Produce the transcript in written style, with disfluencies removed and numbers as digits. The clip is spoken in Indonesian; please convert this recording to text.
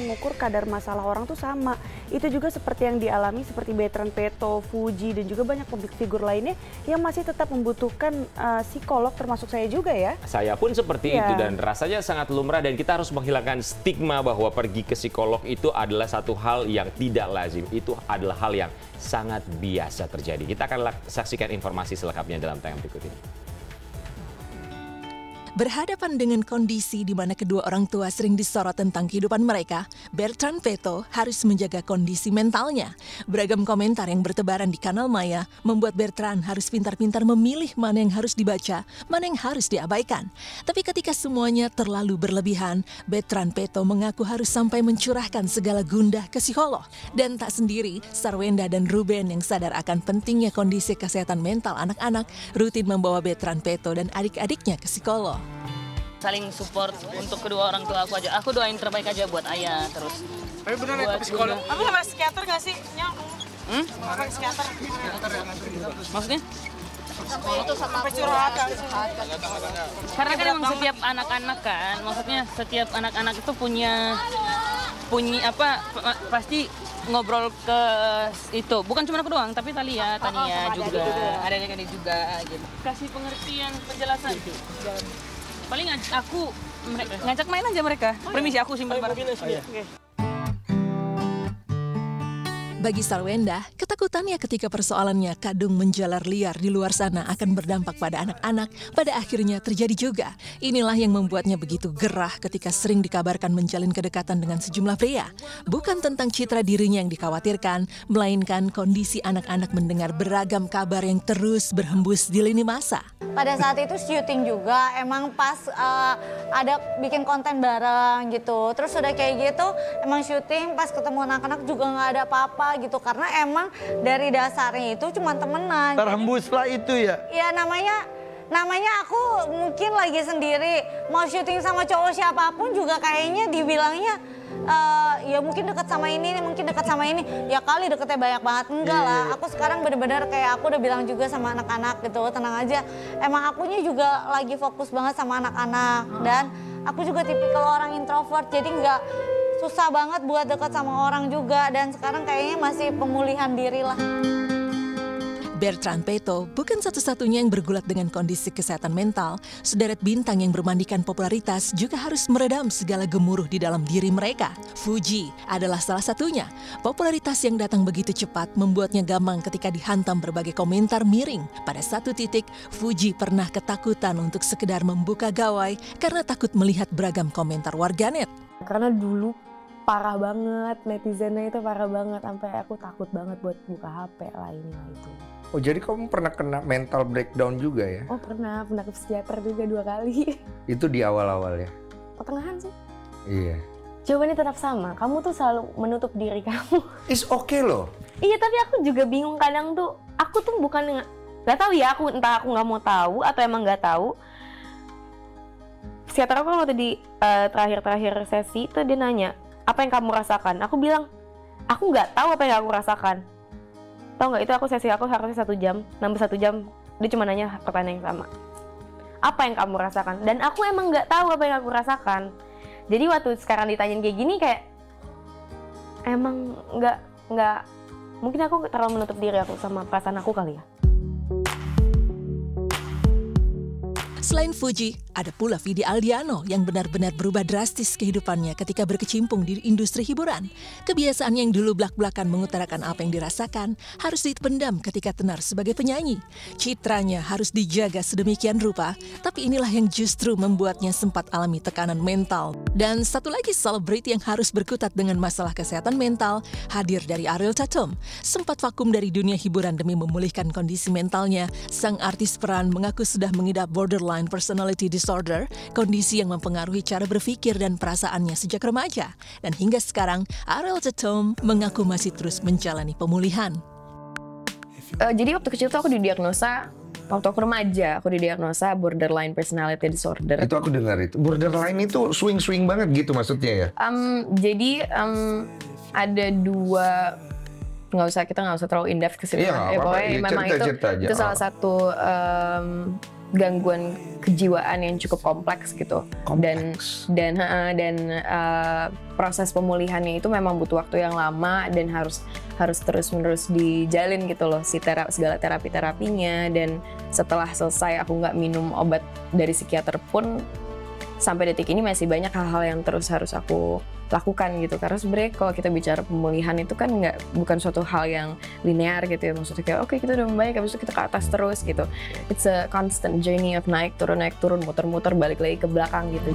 mengukur kadar masalah orang tuh sama. Itu juga seperti yang dialami seperti Bertrand Peto, Fuji, dan juga banyak publik figur lainnya yang masih tetap membutuhkan psikolog, termasuk saya juga ya. Saya pun seperti itu dan rasanya sangat lumrah, dan kita harus menghilangkan stigma bahwa pergi ke psikolog itu adalah satu hal yang tidak lazim. Itu adalah hal yang sangat biasa terjadi. Kita akan saksikan informasi selengkapnya dalam tayangan berikut ini. Berhadapan dengan kondisi di mana kedua orang tua sering disorot tentang kehidupan mereka, Bertrand Peto harus menjaga kondisi mentalnya. Beragam komentar yang bertebaran di kanal maya membuat Bertrand harus pintar-pintar memilih mana yang harus dibaca, mana yang harus diabaikan. Tapi ketika semuanya terlalu berlebihan, Bertrand Peto mengaku harus sampai mencurahkan segala gundah ke psikolog. Dan tak sendiri, Sarwenda dan Ruben yang sadar akan pentingnya kondisi kesehatan mental anak-anak rutin membawa Bertrand Peto dan adik-adiknya ke psikolog. Saling support untuk kedua orang tua aku aja. Aku doain terbaik aja buat ayah terus. Tapi benar ya psikolog. Kamu sama psikiater gak sih? Nyok. Sama psikiater. Maksudnya? Itu sampai curhat. Karena kan emang setiap anak-anak kan, maksudnya setiap anak-anak itu punya apa pasti ngobrol ke itu. Bukan cuma aku doang, tapi Tania juga. Ada adik juga gitu. Kasih pengertian, penjelasan. Paling aku ngajak main aja mereka. Permisi, aku simpan barang. Bagi Sarwenda, ketakutannya ketika persoalannya kadung menjalar liar di luar sana akan berdampak pada anak-anak, pada akhirnya terjadi juga. Inilah yang membuatnya begitu gerah ketika sering dikabarkan menjalin kedekatan dengan sejumlah pria. Bukan tentang citra dirinya yang dikhawatirkan, melainkan kondisi anak-anak mendengar beragam kabar yang terus berhembus di lini masa. Pada saat itu syuting juga, emang pas ada bikin konten bareng gitu. Terus udah kayak gitu, emang syuting pas ketemu anak-anak juga nggak ada apa-apa gitu. Karena emang dari dasarnya itu cuma temenan. Terhembuslah itu ya? Ya namanya aku mungkin lagi sendiri. Mau syuting sama cowok siapapun juga kayaknya dibilangnya ya mungkin dekat sama ini, mungkin dekat sama ini. Ya kali deketnya banyak banget. Enggak lah, aku sekarang bener-bener kayak aku udah bilang juga sama anak-anak gitu, tenang aja. Emang akunya juga lagi fokus banget sama anak-anak. Dan aku juga tipikal orang introvert, jadi nggak susah banget buat dekat sama orang juga. Dan sekarang kayaknya masih pemulihan diri lah. Bertrand Peto bukan satu-satunya yang bergulat dengan kondisi kesehatan mental. Sederet bintang yang bermandikan popularitas juga harus meredam segala gemuruh di dalam diri mereka. Fuji adalah salah satunya. Popularitas yang datang begitu cepat membuatnya gamang ketika dihantam berbagai komentar miring. Pada satu titik, Fuji pernah ketakutan untuk sekedar membuka gawai karena takut melihat beragam komentar warganet. Karena dulu parah banget, netizennya itu parah banget. Sampai aku takut banget buat buka HP lah inilah itu. Oh jadi kamu pernah kena mental breakdown juga ya? Oh pernah ke psikiater juga 2 kali. Itu di awal-awal ya? Pertengahan sih. Iya. Jawabannya tetap sama, kamu tuh selalu menutup diri kamu. It's okay loh. Iya tapi aku juga bingung kadang tuh, aku tuh bukan nggak tahu ya, entah aku nggak mau tahu atau emang nggak tahu. Psikiater aku waktu di terakhir sesi itu dia nanya, apa yang kamu rasakan? Aku bilang, aku nggak tahu apa yang aku rasakan. Tahu nggak, itu sesi aku harusnya 1 jam, nambah 1 jam, dia cuma nanya pertanyaan yang sama. Apa yang kamu rasakan? Dan aku emang nggak tahu apa yang aku rasakan. Jadi waktu sekarang ditanyain kayak gini kayak, emang nggak, mungkin aku terlalu menutup diri aku sama perasaan aku kali ya. Selain Fuji, ada pula Vidi Aldiano yang benar-benar berubah drastis kehidupannya ketika berkecimpung di industri hiburan. Kebiasaan yang dulu blak-blakan mengutarakan apa yang dirasakan harus dipendam ketika tenar sebagai penyanyi. Citranya harus dijaga sedemikian rupa, tapi inilah yang justru membuatnya sempat alami tekanan mental. Dan satu lagi selebriti yang harus berkutat dengan masalah kesehatan mental hadir dari Ariel Tatum. Sempat vakum dari dunia hiburan demi memulihkan kondisi mentalnya, sang artis peran mengaku sudah mengidap borderline personality disorder, kondisi yang mempengaruhi cara berpikir dan perasaannya sejak remaja. Dan hingga sekarang, Ariel Tatum mengaku masih terus menjalani pemulihan. Jadi waktu kecil tuh aku didiagnosa, waktu aku remaja, aku didiagnosa borderline personality disorder. Itu aku dengar itu. Borderline itu swing-swing banget gitu maksudnya ya? Jadi ada 2, kita nggak usah terlalu in-depth ke situ. Iya, ya, pokoknya memang cerita aja. itu salah satu gangguan kejiwaan yang cukup kompleks gitu. Dan proses pemulihannya itu memang butuh waktu yang lama dan harus terus-menerus dijalin gitu loh segala terapinya. Dan setelah selesai aku nggak minum obat dari psikiater pun sampai detik ini masih banyak hal-hal yang terus harus aku lakukan gitu. Karena sebenarnya kalau kita bicara pemulihan itu kan bukan suatu hal yang linear gitu ya. Maksudnya kayak oke, kita udah membaik, habis itu kita ke atas terus gitu. It's a constant journey of naik turun, muter-muter, balik lagi ke belakang gitu.